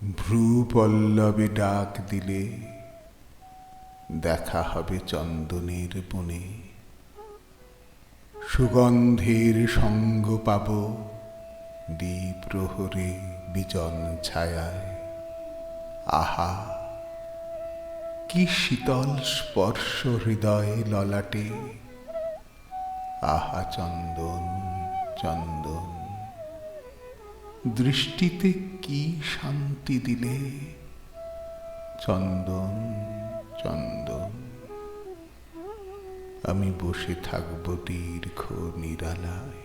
ভ্রু পল্লবে ডাক দিলে দেখা হবে চন্দনের বনে। সুগন্ধের সঙ্গ পাব দ্বিপ্রহরে বিজন ছায়ায়। আহা, কি শীতল স্পর্শ হৃদয়ে ললাটে। আহা চন্দন চন্দন, দৃষ্টিতে কি শান্তি দিলে। চন্দন চন্দন, আমি বসে থাকব দীর্ঘ নিরালায়।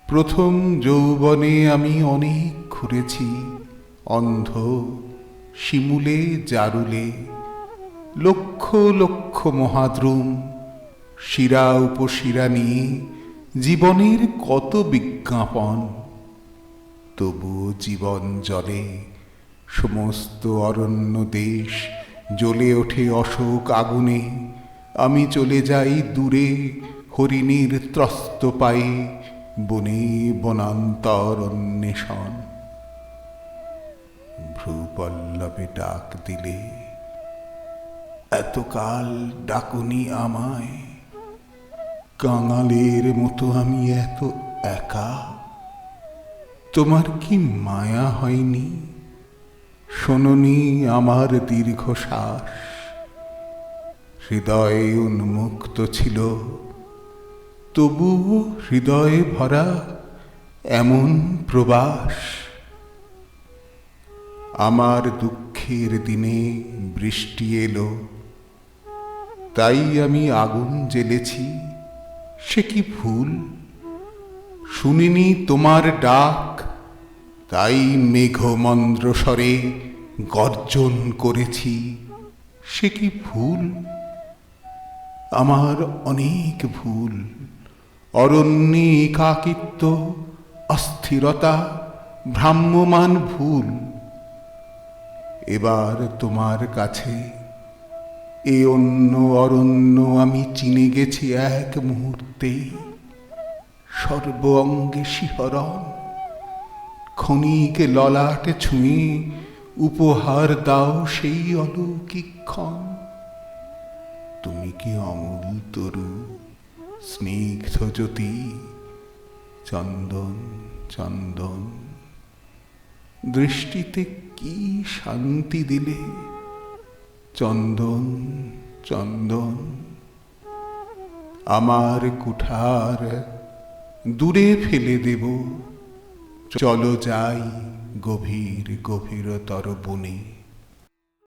প্রথম যৌবনে আমি অনেক ঘুরেছি, অন্ধ শিমুলে জারুলে। লক্ষ লক্ষ মহাদ্রুম শিরা উপশিরা নিয়ে জীবনের কত বিজ্ঞাপন। তবুও জীবন জলে সমস্ত অরণ্য দেশ জ্বলে ওঠে অশোক আগুনে। আমি চলে যাই দূরে হরিণীর ত্রস্ত পায়ে, বনে বনান্তর অন্বেষণ। ভ্রুপল্লবে ডাক দিলে এতকাল ডাকুনি আমায়। কাঙালের মতো আমি এত একা, তোমার কি মায়া হয়নি? শোনোনি আমার দীর্ঘশ্বাস? হৃদয়ে উন্মুক্ত ছিল, তবুও হৃদয়ে ভরা এমন প্রবাস। আমার দুঃখের দিনে বৃষ্টি এলো, তাই আমি আগুন জ্বেলেছি। সে কি ভুল? শুনিনি তোমার ডাক, তাই মেঘমন্দ্র স্বরে গর্জন করেছি। সে কি ভুল? আমার অনেক ভুল। অরণ্যে একাকিত্ব, অস্থিরতা, ভ্রাম্যমান ভুল। এবার তোমার কাছে এ অন্য অরণ্য আমি চিনে গেছি এক মুহূর্তে। সর্ব অঙ্গে শিহরণ, ক্ষণিক ললাটে ছুঁয়ে উপহার দাও সেই অলৌকিক ক্ষণ। তুমি কি অমূল তরু, স্নিগ্ধ জ্যোতি? চন্দন চন্দন, দৃষ্টিতে কি শান্তি দিলে। চন্দন চন্দন, আমার কুঠার দূরে ফেলে দেব। চলো যাই গভীর গভীরতর বনে।